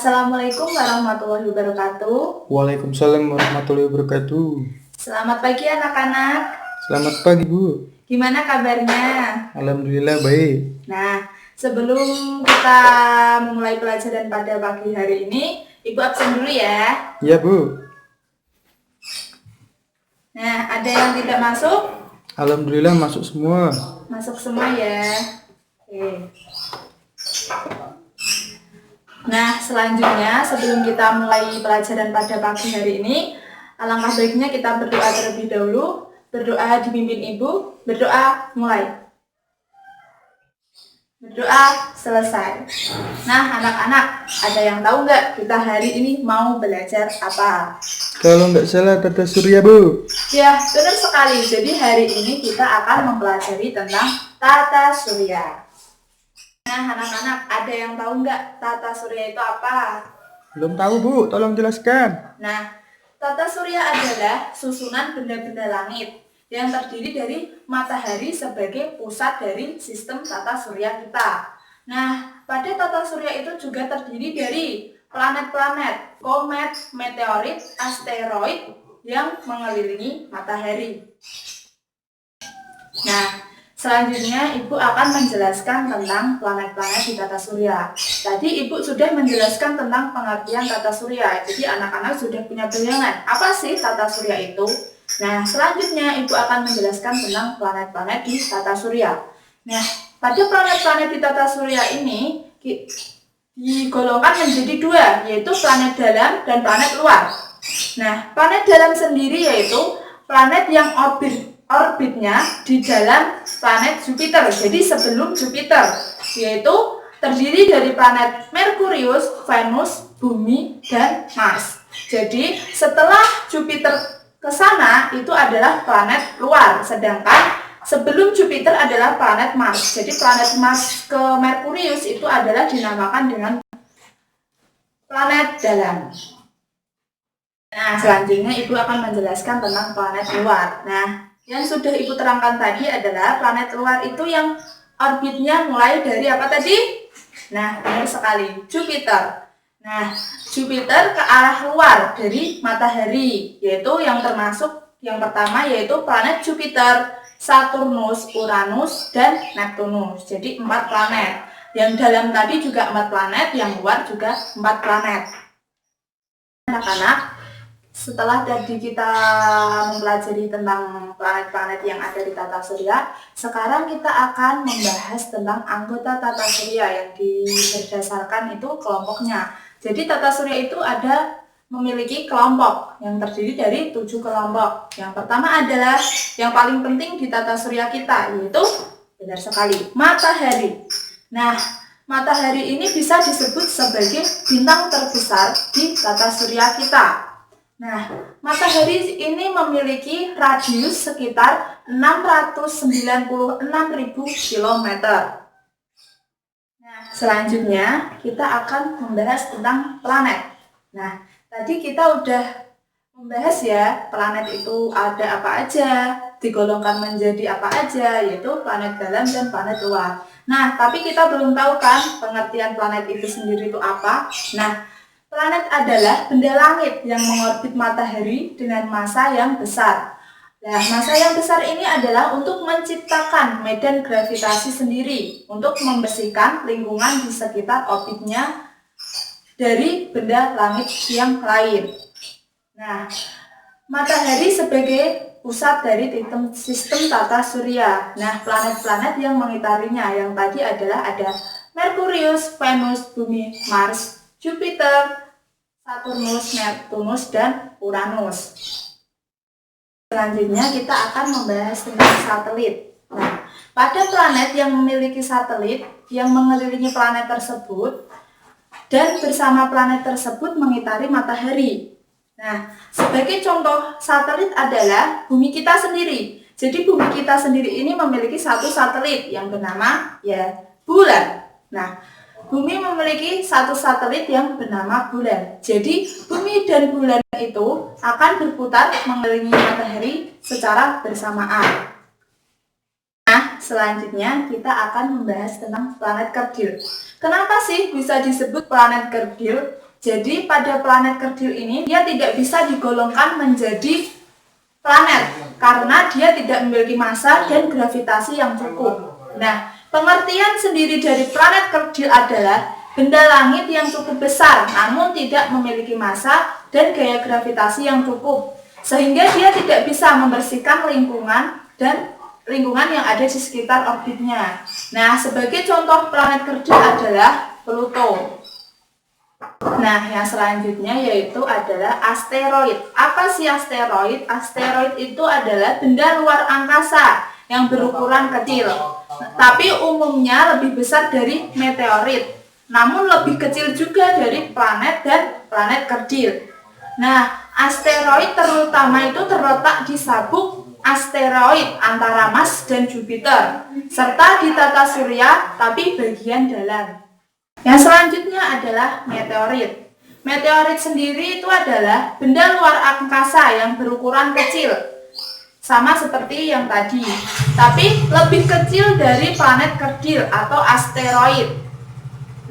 Assalamualaikum warahmatullahi wabarakatuh. Waalaikumsalam warahmatullahi wabarakatuh. Selamat pagi anak-anak. Selamat pagi, Bu. Gimana kabarnya? Alhamdulillah baik. Nah, sebelum kita memulai pelajaran pada pagi hari ini, Ibu absen dulu ya. Iya, Bu. Nah, ada yang tidak masuk? Alhamdulillah masuk semua. Masuk semua ya. Oke. Nah, selanjutnya sebelum kita mulai pelajaran pada pagi hari ini, alangkah baiknya kita berdoa terlebih dahulu. Berdoa dipimpin Ibu, berdoa mulai. Berdoa selesai. Nah, anak-anak, ada yang tahu nggak kita hari ini mau belajar apa? Kalau nggak salah tata surya, Bu. Ya, benar sekali. Jadi hari ini kita akan mempelajari tentang tata surya. Nah, anak-anak, ada yang tahu nggak tata surya itu apa? Belum tahu, Bu. Tolong jelaskan. Nah, tata surya adalah susunan benda-benda langit yang terdiri dari matahari sebagai pusat dari sistem tata surya kita. Nah, pada tata surya itu juga terdiri dari planet-planet, komet, meteorit, asteroid yang mengelilingi matahari. Nah, selanjutnya Ibu akan menjelaskan tentang planet-planet di tata surya. Tadi Ibu sudah menjelaskan tentang pengertian tata surya. Jadi anak-anak sudah punya bayangan apa sih tata surya itu? Nah, selanjutnya Ibu akan menjelaskan tentang planet-planet di tata surya. Nah, pada planet-planet di tata surya ini digolongkan menjadi dua, yaitu planet dalam dan planet luar. Nah, planet dalam sendiri yaitu planet yang orbitnya di dalam planet Jupiter. Jadi sebelum Jupiter, yaitu terdiri dari planet Merkurius, Venus, Bumi, dan Mars. Jadi setelah Jupiter ke sana itu adalah planet luar, sedangkan sebelum Jupiter adalah planet Mars. Jadi planet Mars ke Merkurius itu adalah dinamakan dengan planet dalam. Nah, selanjutnya Ibu akan menjelaskan tentang planet luar. Nah, yang sudah Ibu terangkan tadi adalah planet luar itu yang orbitnya mulai dari apa tadi? Nah, benar sekali, Jupiter. Nah, Jupiter ke arah luar dari matahari, yaitu yang termasuk yang pertama yaitu planet Jupiter, Saturnus, Uranus, dan Neptunus. Jadi 4 planet. Yang dalam tadi juga 4 planet, yang luar juga 4 planet. Anak-anak, setelah tadi kita mempelajari tentang planet-planet yang ada di tata surya, sekarang kita akan membahas tentang anggota tata surya yang berdasarkan itu kelompoknya. Jadi tata surya itu memiliki kelompok yang terdiri dari 7 kelompok. Yang pertama adalah yang paling penting di tata surya kita, yaitu benar sekali, matahari. Nah, matahari ini bisa disebut sebagai bintang terbesar di tata surya kita. Nah, matahari ini memiliki radius sekitar 696.000 km. Nah, selanjutnya kita akan membahas tentang planet. Nah, tadi kita udah membahas ya, planet itu ada apa aja, digolongkan menjadi apa aja, yaitu planet dalam dan planet luar. Nah, tapi kita belum tahu kan pengertian planet itu sendiri itu apa. Nah, planet adalah benda langit yang mengorbit matahari dengan massa yang besar. Nah, massa yang besar ini adalah untuk menciptakan medan gravitasi sendiri untuk membersihkan lingkungan di sekitar orbitnya dari benda langit yang lain. Nah, matahari sebagai pusat dari sistem tata surya. Nah, planet-planet yang mengitarinya yang tadi adalah ada Merkurius, Venus, Bumi, Mars, Jupiter, Saturnus, Neptunus, dan Uranus. Selanjutnya kita akan membahas tentang satelit. Nah, pada planet yang memiliki satelit yang mengelilingi planet tersebut dan bersama planet tersebut mengitari matahari. Nah, sebagai contoh satelit adalah bumi kita sendiri. Jadi bumi kita sendiri ini memiliki satu satelit yang bernama bulan. Nah, bumi memiliki satu satelit yang bernama bulan. Jadi bumi dan bulan itu akan berputar mengelilingi matahari secara bersamaan. Nah, selanjutnya kita akan membahas tentang planet kerdil. Kenapa sih bisa disebut planet kerdil? Jadi pada planet kerdil ini dia tidak bisa digolongkan menjadi planet karena dia tidak memiliki massa dan gravitasi yang cukup. Nah, pengertian sendiri dari planet kerdil adalah benda langit yang cukup besar namun tidak memiliki massa dan gaya gravitasi yang cukup, sehingga dia tidak bisa membersihkan lingkungan yang ada di sekitar orbitnya. Nah, sebagai contoh planet kerdil adalah Pluto. Nah, yang selanjutnya yaitu adalah asteroid. Apa sih asteroid? Asteroid itu adalah benda luar angkasa yang berukuran kecil, tapi umumnya lebih besar dari meteorit, namun lebih kecil juga dari planet dan planet kerdil. Nah, asteroid terutama itu terletak di sabuk asteroid antara Mars dan Jupiter, serta di tata surya tapi bagian dalam. Yang selanjutnya adalah meteorit. Meteorit sendiri itu adalah benda luar angkasa yang berukuran kecil, sama seperti yang tadi, tapi lebih kecil dari planet kerdil atau asteroid.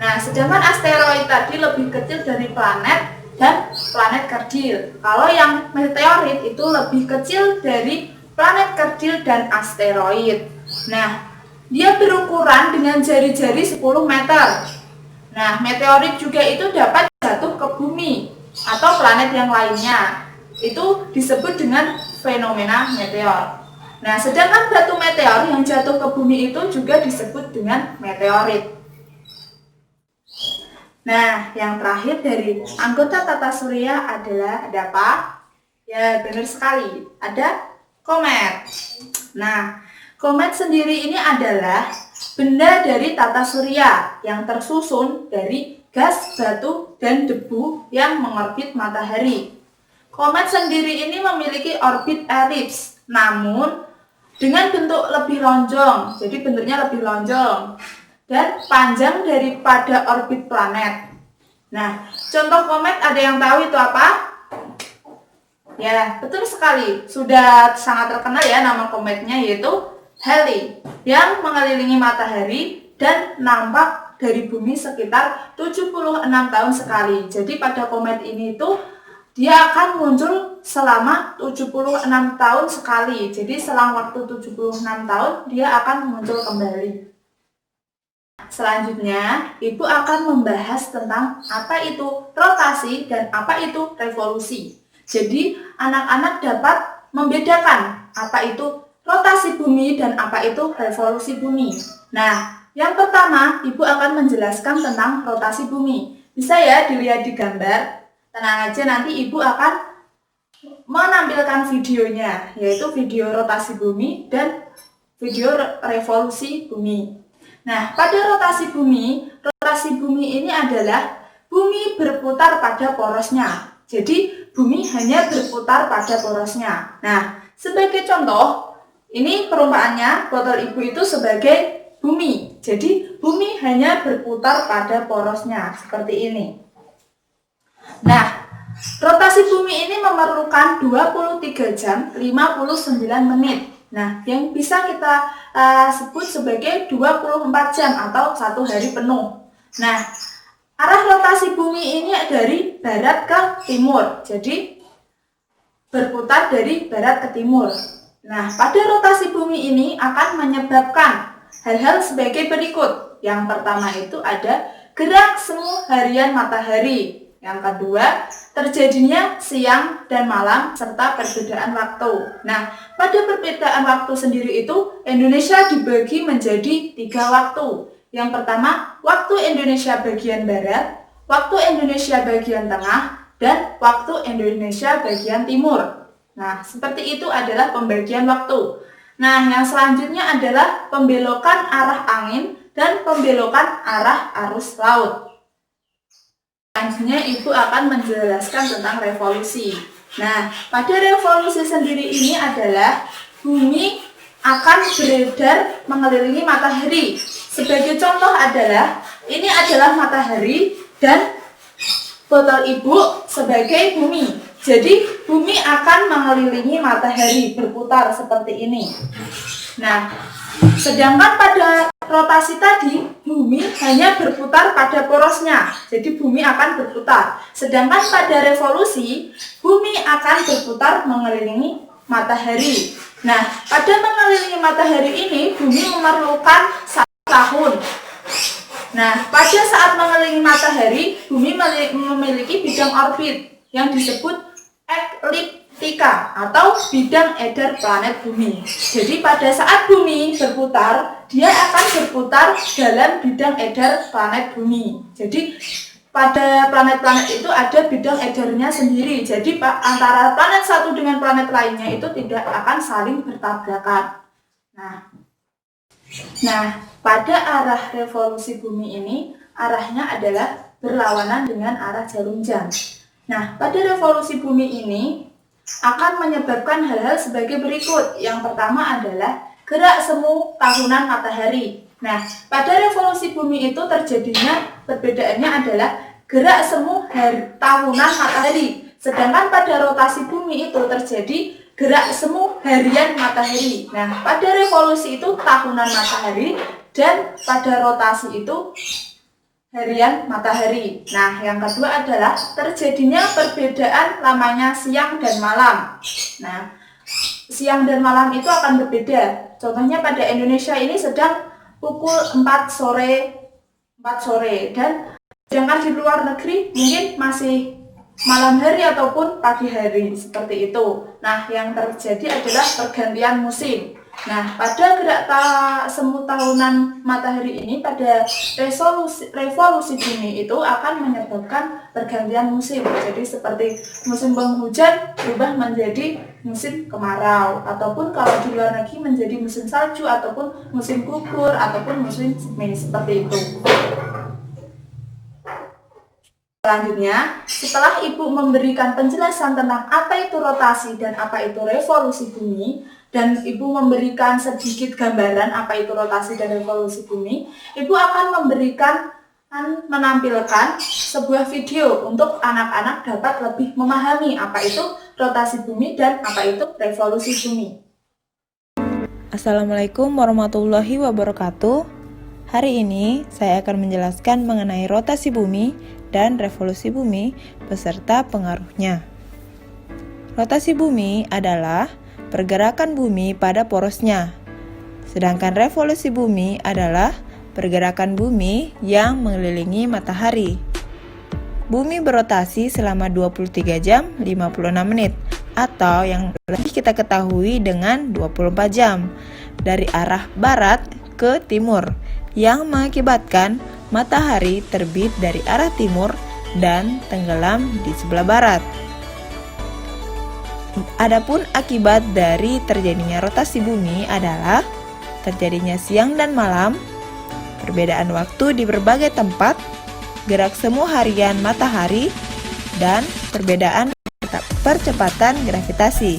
Nah, sedangkan asteroid tadi lebih kecil dari planet dan planet kerdil. Kalau yang meteorit itu lebih kecil dari planet kerdil dan asteroid. Nah, dia berukuran dengan jari-jari 10 meter. Nah, meteorit juga itu dapat jatuh ke bumi atau planet yang lainnya. Itu disebut dengan fenomena meteor. Nah, sedangkan batu meteor yang jatuh ke bumi itu juga disebut dengan meteorit. Nah, yang terakhir dari anggota tata surya adalah ada apa? Ya, benar sekali. Ada komet. Nah, komet sendiri ini adalah benda dari tata surya yang tersusun dari gas, batu, dan debu yang mengorbit matahari. Komet sendiri ini memiliki orbit elips, namun dengan bentuk lebih lonjong, jadi bentuknya lebih lonjong dan panjang daripada orbit planet. Nah, contoh komet ada yang tahu itu apa? Ya, betul sekali. Sudah sangat terkenal ya nama kometnya, yaitu Halley, yang mengelilingi matahari dan nampak dari bumi sekitar 76 tahun sekali. Jadi pada komet ini itu dia akan muncul selama 76 tahun sekali. Jadi selang waktu 76 tahun dia akan muncul kembali. Selanjutnya, Ibu akan membahas tentang apa itu rotasi dan apa itu revolusi. Jadi, anak-anak dapat membedakan apa itu rotasi bumi dan apa itu revolusi bumi. Nah, yang pertama, Ibu akan menjelaskan tentang rotasi bumi. Bisa ya dilihat di gambar. Tenang aja, nanti Ibu akan menampilkan videonya, yaitu video rotasi bumi dan video revolusi bumi. Nah, pada rotasi bumi ini adalah bumi berputar pada porosnya. Jadi, bumi hanya berputar pada porosnya. Nah, sebagai contoh, ini perumpamannya, botol Ibu itu sebagai bumi. Jadi, bumi hanya berputar pada porosnya, seperti ini. Nah, rotasi bumi ini memerlukan 23 jam 59 menit. Nah, yang bisa kita sebut sebagai 24 jam atau 1 hari penuh. Nah, arah rotasi bumi ini dari barat ke timur. Jadi, berputar dari barat ke timur. Nah, pada rotasi bumi ini akan menyebabkan hal-hal sebagai berikut. Yang pertama itu ada gerak semu harian matahari. Yang kedua, terjadinya siang dan malam serta perbedaan waktu. Nah, pada perbedaan waktu sendiri itu, Indonesia dibagi menjadi 3 waktu. Yang pertama, waktu Indonesia bagian barat, waktu Indonesia bagian tengah, dan waktu Indonesia bagian timur. Nah, seperti itu adalah pembagian waktu. Nah, yang selanjutnya adalah pembelokan arah angin dan pembelokan arah arus laut. Selanjutnya Ibu akan menjelaskan tentang revolusi. Nah, pada revolusi sendiri ini adalah bumi akan beredar mengelilingi matahari. Sebagai contoh adalah, ini adalah matahari dan botol Ibu sebagai bumi. Jadi, bumi akan mengelilingi matahari berputar seperti ini. Nah, sedangkan pada rotasi tadi, bumi hanya berputar pada porosnya. Jadi bumi akan berputar. Sedangkan pada revolusi, bumi akan berputar mengelilingi matahari. Nah, pada mengelilingi matahari ini, bumi memerlukan 1 tahun. Nah, pada saat mengelilingi matahari, bumi memiliki bidang orbit yang disebut ekliptika atau bidang edar planet bumi. Jadi pada saat bumi berputar, dia akan berputar dalam bidang edar planet bumi. Jadi pada planet-planet itu ada bidang edarnya sendiri. Jadi antara planet satu dengan planet lainnya itu tidak akan saling bertabrakan. Nah, pada arah revolusi bumi ini, arahnya adalah berlawanan dengan arah jarum jam. Nah, pada revolusi bumi ini akan menyebabkan hal-hal sebagai berikut. Yang pertama adalah gerak semu tahunan matahari. Nah, pada revolusi bumi itu terjadinya perbedaannya adalah gerak semu tahunan matahari. Sedangkan pada rotasi bumi itu terjadi gerak semu harian matahari. Nah, pada revolusi itu tahunan matahari dan pada rotasi itu harian matahari. Nah, yang kedua adalah terjadinya perbedaan lamanya siang dan malam. Nah, siang dan malam itu akan berbeda. Contohnya pada Indonesia ini sedang pukul 4 sore dan sedangkan di luar negeri mungkin masih malam hari ataupun pagi hari seperti itu. Nah, yang terjadi adalah pergantian musim. Nah, pada gerak semu tahunan matahari ini pada revolusi bumi itu akan menyebabkan pergantian musim. Jadi seperti musim penghujan berubah menjadi musim kemarau, ataupun kalau di luar negeri menjadi musim salju ataupun musim gugur ataupun musim semi seperti itu. Selanjutnya, setelah Ibu memberikan penjelasan tentang apa itu rotasi dan apa itu revolusi bumi, dan Ibu memberikan sedikit gambaran apa itu rotasi dan revolusi bumi, Ibu akan menampilkan sebuah video untuk anak-anak dapat lebih memahami apa itu rotasi bumi dan apa itu revolusi bumi. Assalamualaikum warahmatullahi wabarakatuh. Hari ini saya akan menjelaskan mengenai rotasi bumi dan revolusi bumi beserta pengaruhnya. Rotasi bumi adalah pergerakan bumi pada porosnya, sedangkan revolusi bumi adalah pergerakan bumi yang mengelilingi matahari. Bumi berotasi selama 23 jam 56 menit atau yang lebih kita ketahui dengan 24 jam dari arah barat ke timur, yang mengakibatkan matahari terbit dari arah timur dan tenggelam di sebelah barat. Adapun akibat dari terjadinya rotasi bumi adalah terjadinya siang dan malam, perbedaan waktu di berbagai tempat, gerak semu harian matahari, dan perbedaan percepatan gravitasi.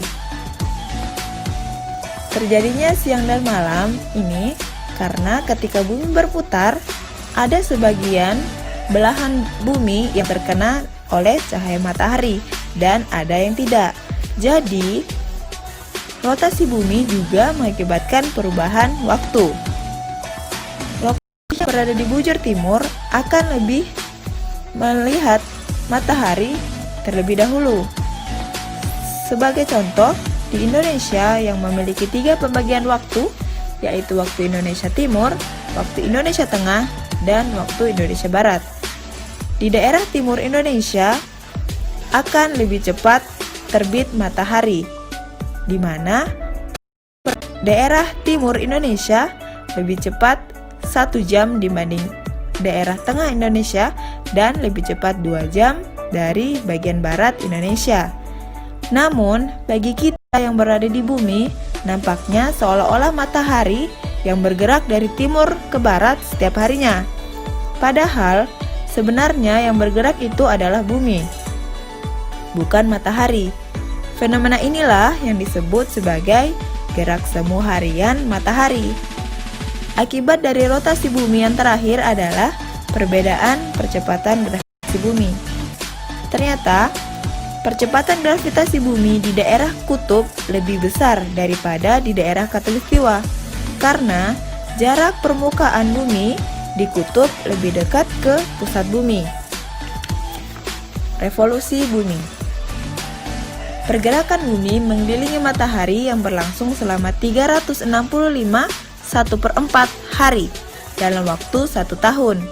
Terjadinya siang dan malam ini karena ketika bumi berputar, ada sebagian belahan bumi yang terkena oleh cahaya matahari dan ada yang tidak. Jadi, rotasi bumi juga mengakibatkan perubahan waktu. Lokasi yang berada di bujur timur akan lebih melihat matahari terlebih dahulu. Sebagai contoh, di Indonesia yang memiliki 3 pembagian waktu, yaitu waktu Indonesia Timur, waktu Indonesia Tengah, dan waktu Indonesia Barat. Di daerah timur Indonesia akan lebih cepat terbit matahari, di mana daerah timur Indonesia lebih cepat 1 jam dibanding daerah tengah Indonesia dan lebih cepat 2 jam dari bagian barat Indonesia. Namun, bagi kita yang berada di bumi, nampaknya seolah-olah matahari yang bergerak dari timur ke barat setiap harinya. Padahal, sebenarnya yang bergerak itu adalah bumi, bukan matahari. Fenomena inilah yang disebut sebagai gerak semu harian matahari. Akibat dari rotasi bumi yang terakhir adalah perbedaan percepatan gravitasi bumi. Ternyata, percepatan gravitasi bumi di daerah kutub lebih besar daripada di daerah khatulistiwa, karena jarak permukaan bumi di kutub lebih dekat ke pusat bumi. Revolusi bumi. Pergerakan bumi mengelilingi matahari yang berlangsung selama 365 1/4 hari dalam waktu 1 tahun.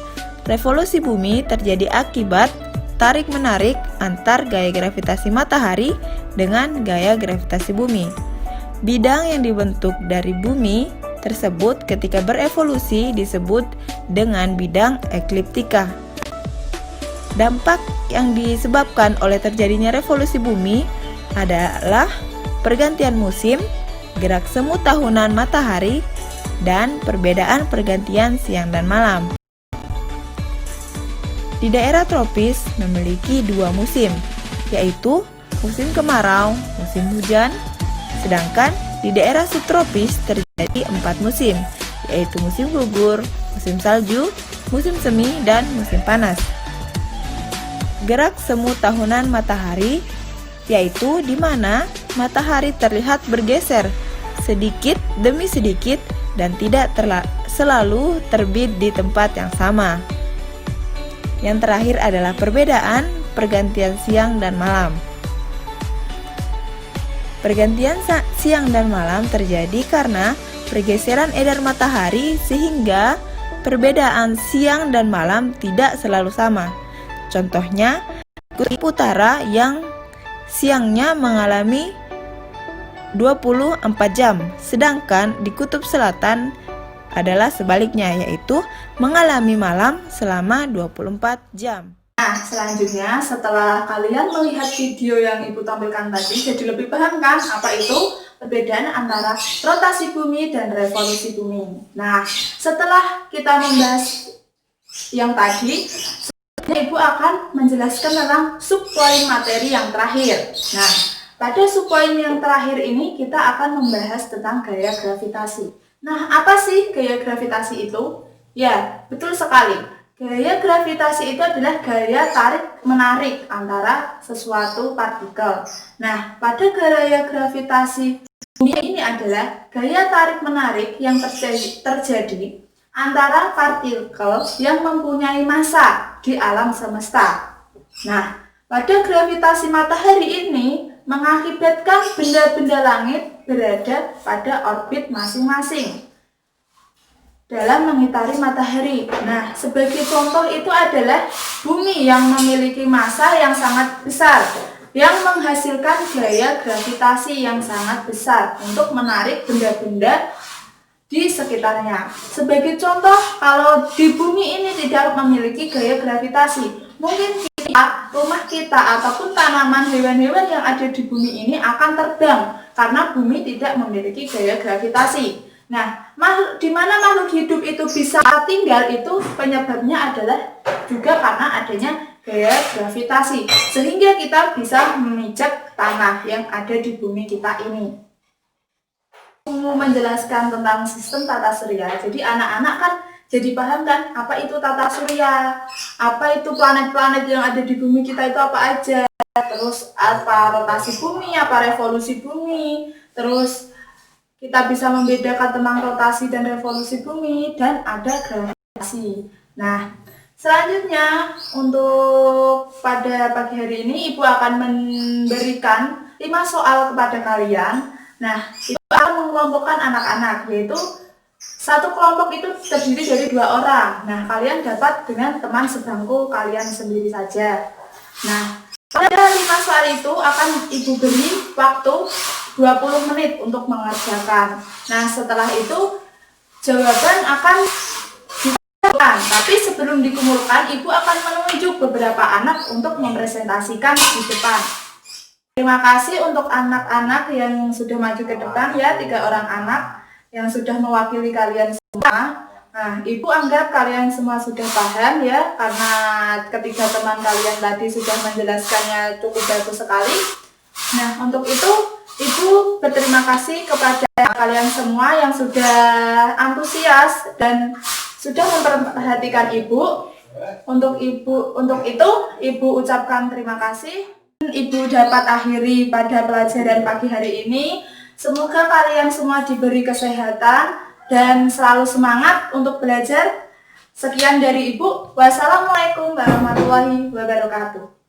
Revolusi bumi terjadi akibat tarik-menarik antar gaya gravitasi matahari dengan gaya gravitasi bumi. Bidang yang dibentuk dari bumi tersebut ketika berevolusi disebut dengan bidang ekliptika. Dampak yang disebabkan oleh terjadinya revolusi bumi adalah pergantian musim, gerak semu tahunan matahari, dan perbedaan pergantian siang dan malam. Di daerah tropis memiliki 2 musim, yaitu musim kemarau, musim hujan, sedangkan di daerah subtropis terjadi 4 musim, yaitu musim gugur, musim salju, musim semi, dan musim panas. Gerak semu tahunan matahari, yaitu di mana matahari terlihat bergeser sedikit demi sedikit dan tidak selalu terbit di tempat yang sama. Yang terakhir adalah perbedaan pergantian siang dan malam. Pergantian siang dan malam terjadi karena pergeseran edar matahari sehingga perbedaan siang dan malam tidak selalu sama. Contohnya, kutub utara yang siangnya mengalami 24 jam, sedangkan di kutub selatan adalah sebaliknya, yaitu mengalami malam selama 24 jam. Nah, selanjutnya setelah kalian melihat video yang Ibu tampilkan tadi, jadi lebih paham kan apa itu perbedaan antara rotasi bumi dan revolusi bumi. Nah, setelah kita membahas yang tadi, Ibu akan menjelaskan tentang subpoin materi yang terakhir. Nah, pada subpoin yang terakhir ini kita akan membahas tentang gaya gravitasi. Nah, apa sih gaya gravitasi itu? Ya, betul sekali. Gaya gravitasi itu adalah gaya tarik-menarik antara sesuatu partikel. Nah, pada gaya gravitasi bumi ini adalah gaya tarik-menarik yang terjadi antara partikel yang mempunyai massa di alam semesta. Nah, pada gravitasi matahari ini mengakibatkan benda-benda langit berada pada orbit masing-masing dalam mengitari matahari. Nah, sebagai contoh itu adalah bumi yang memiliki massa yang sangat besar, yang menghasilkan gaya gravitasi yang sangat besar untuk menarik benda-benda di sekitarnya. Sebagai contoh, kalau di bumi ini tidak memiliki gaya gravitasi, mungkin rumah kita ataupun tanaman, hewan-hewan yang ada di bumi ini akan terbang karena bumi tidak memiliki gaya gravitasi. Nah, di mana makhluk hidup itu bisa tinggal itu penyebabnya adalah juga karena adanya gaya gravitasi, sehingga kita bisa memijak tanah yang ada di bumi kita ini. Mau menjelaskan tentang sistem tata surya, jadi anak-anak kan jadi paham kan apa itu tata surya, apa itu planet-planet yang ada di bumi kita itu apa aja, terus apa rotasi bumi, apa revolusi bumi, terus kita bisa membedakan tentang rotasi dan revolusi bumi, dan ada gravitasi. Nah, selanjutnya untuk pada pagi hari ini Ibu akan memberikan 5 soal kepada kalian. Nah, Ibu akan mengelompokkan anak-anak, yaitu satu kelompok itu terdiri dari 2 orang. Nah, kalian dapat dengan teman sebangku kalian sendiri saja. Nah, pada 5 soal itu akan Ibu beri waktu 20 menit untuk mengerjakan. Nah, setelah itu jawaban akan dikumpulkan. Tapi sebelum dikumpulkan, Ibu akan menunjuk beberapa anak untuk mempresentasikan di depan. Terima kasih untuk anak-anak yang sudah maju ke depan ya, 3 orang anak yang sudah mewakili kalian semua. Nah, Ibu anggap kalian semua sudah paham ya, karena ketiga teman kalian tadi sudah menjelaskannya cukup bagus sekali. Nah, untuk itu Ibu berterima kasih kepada kalian semua yang sudah antusias dan sudah memperhatikan Ibu. Untuk itu Ibu ucapkan terima kasih. Ibu dapat akhiri pada pelajaran pagi hari ini. Semoga kalian semua diberi kesehatan dan selalu semangat untuk belajar. Sekian dari Ibu. Wassalamualaikum warahmatullahi wabarakatuh.